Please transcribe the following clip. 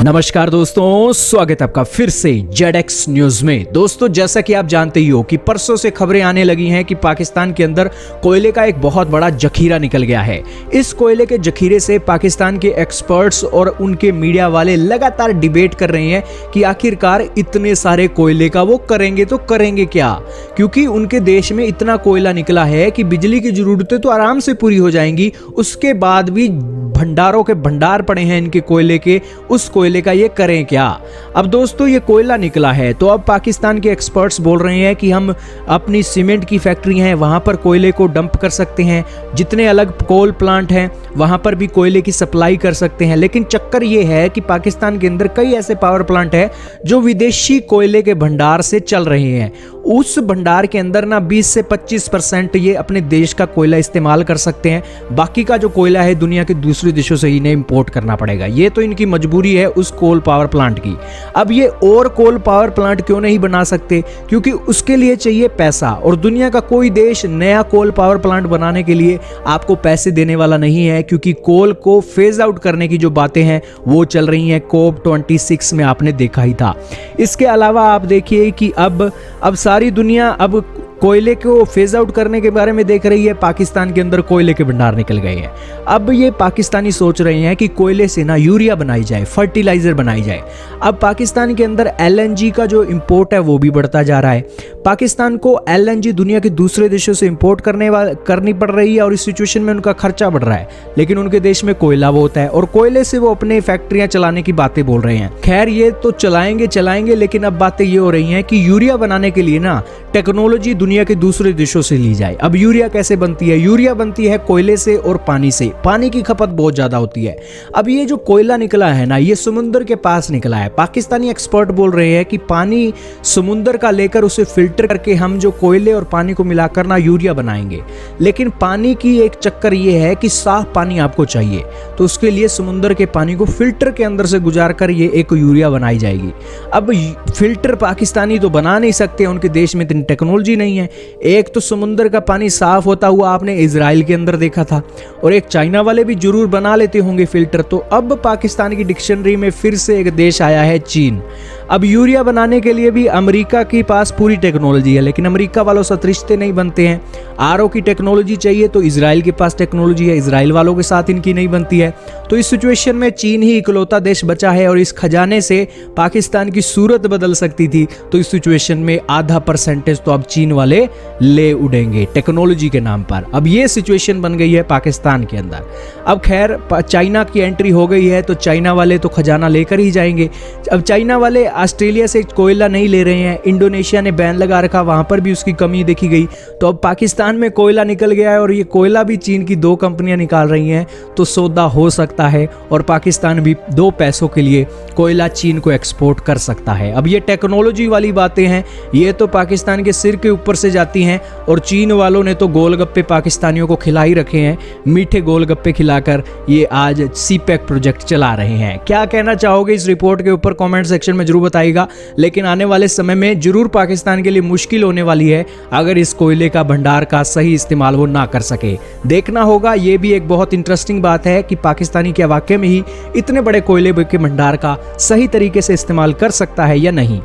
नमस्कार दोस्तों, स्वागत है आपका फिर से ZX न्यूज में। दोस्तों, जैसा कि आप जानते ही हो कि परसों से खबरें आने लगी हैं कि पाकिस्तान के अंदर कोयले का एक बहुत बड़ा जखीरा निकल गया है। इस कोयले के जखीरे से पाकिस्तान के एक्सपर्ट्स और उनके मीडिया वाले लगातार डिबेट कर रहे हैं कि आखिरकार इतने सारे कोयले का वो करेंगे तो करेंगे क्या, क्योंकि उनके देश में इतना कोयला निकला है कि बिजली की जरूरतें तो आराम से पूरी हो जाएंगी, उसके बाद भी भंडारों के भंडार पड़े हैं इनके कोयले के, उस कोयले का ये करें क्या। अब दोस्तों, ये कोयला निकला है तो अब पाकिस्तान के एक्सपर्ट्स बोल रहे हैं कि हम अपनी सीमेंट की फैक्ट्री हैं वहां पर कोयले को डंप कर सकते हैं, जितने अलग कोल प्लांट हैं वहां पर भी कोयले की सप्लाई कर सकते हैं। लेकिन चक्कर ये है कि पाकिस्तान के अंदर कई ऐसे पावर प्लांट हैं जो विदेशी कोयले के भंडार से चल रहे हैं। उस भंडार के अंदर ना 20 से 25% ये अपने देश का कोयला इस्तेमाल कर सकते हैं, बाकी का जो कोयला है दुनिया के दूसरे देशों से इन्हें इंपोर्ट करना पड़ेगा। ये तो इनकी मजबूरी है उस कोल पावर प्लांट की। अब ये और कोल पावर प्लांट क्यों नहीं बना सकते, क्योंकि उसके लिए चाहिए पैसा, और दुनिया का कोई देश नया कोल पावर प्लांट बनाने के लिए आपको पैसे देने वाला नहीं है, क्योंकि कोल को फेज आउट करने की जो बातें हैं वो चल रही हैं। COP26 में आपने देखा ही था। इसके अलावा आप देखिए कि अब सारी दुनिया अब कोयले को फेज आउट करने के बारे में देख रही है। पाकिस्तान के अंदर कोयले के भंडार निकल गए हैं। अब ये पाकिस्तानी सोच रहे हैं कि कोयले से ना यूरिया बनाई जाए, फर्टिलाइजर बनाई जाए। अब पाकिस्तान के अंदर LNG का जो इंपोर्ट है वो भी बढ़ता जा रहा है। पाकिस्तान को LNG दुनिया के दूसरे देशों से इंपोर्ट करनी पड़ रही है, और इस सिचुएशन में उनका खर्चा बढ़ रहा है। लेकिन उनके देश में कोयला बहुत है और कोयले से वो अपने फैक्ट्रियां चलाने की बातें बोल रहे हैं। खैर, ये तो चलाएंगे, लेकिन अब बातें ये हो रही हैं कि यूरिया बनाने के लिए ना टेक्नोलॉजी दुनिया के दूसरे देशों से ली जाए। अब यूरिया कैसे बनती है? यूरिया बनती है कोयले से और पानी से। पानी की खपत बहुत ज्यादा होती है। अब ये जो कोयला निकला है ना, ये समुद्र के पास निकला है। पाकिस्तानी एक्सपर्ट बोल रहे हैं कि पानी समुद्र का लेकर उसे फिल्टर करके हम जो कोयले और पानी को मिलाकर ना यूरिया बनाएंगे। लेकिन पानी की एक चक्कर ये है कि साफ पानी आपको चाहिए, तो उसके लिए समुद्र के पानी को फिल्टर के अंदर से गुजार कर ये एक यूरिया बनाई जाएगी। अब फिल्टर पाकिस्तानी तो बना नहीं सकते, उनके देश में इतनी टेक्नोलॉजी नहीं है। एक तो समुद्र का पानी साफ होता हुआ आपने इजराइल के अंदर देखा था, और एक चाइना वाले भी जरूर बना लेते होंगे फिल्टर। तो अब पाकिस्तान की डिक्शनरी में फिर से एक देश आया है, चीन। अब यूरिया बनाने के लिए भी अमेरिका के पास पूरी टेक्नोलॉजी है, लेकिन अमेरिका वालों से रिश्ते नहीं बनते हैं। RO की टेक्नोलॉजी चाहिए तो इजराइल के पास टेक्नोलॉजी है, इजराइल वालों के साथ इनकी नहीं बनती है। तो इस सिचुएशन में चीन ही इकलौता देश बचा है, और इस खजाने से पाकिस्तान की सूरत बदल सकती थी। तो इस सिचुएशन में आधा % तो अब चीन वाले ले उड़ेंगे टेक्नोलॉजी के नाम पर। अब ये सिचुएशन बन गई है पाकिस्तान के अंदर। अब खैर, चाइना की एंट्री हो गई है तो चाइना वाले तो खजाना लेकर ही जाएंगे। अब चाइना वाले ऑस्ट्रेलिया से कोयला नहीं ले रहे हैं, इंडोनेशिया ने बैन लगा रखा, वहां पर भी उसकी कमी देखी गई। तो अब पाकिस्तान में कोयला निकल गया है, और ये कोयला भी चीन की 2 कंपनियां निकाल रही हैं, तो सौदा हो सकता है, और पाकिस्तान भी 2 पैसों के लिए कोयला चीन को एक्सपोर्ट कर सकता है। अब ये टेक्नोलॉजी वाली बातें हैं, ये तो पाकिस्तान के सिर के ऊपर से जाती हैं, और चीन वालों ने तो गोलगप्पे पाकिस्तानियों को खिला ही रखे हैं। मीठे गोलगप्पे खिलाकर ये आज CPEC प्रोजेक्ट चला रहे हैं। क्या कहना चाहोगे इस रिपोर्ट के ऊपर? कमेंट सेक्शन में जरूर बताइएगा। लेकिन आने वाले समय में जरूर पाकिस्तान के लिए मुश्किल होने वाली है अगर इस कोयले का भंडार का सही इस्तेमाल वो ना कर सके। देखना होगा। ये भी एक बहुत इंटरेस्टिंग बात है कि पाकिस्तानी क्या वाकई में ही इतने बड़े कोयले के भंडार का सही तरीके से इस्तेमाल कर सकता है या नहीं।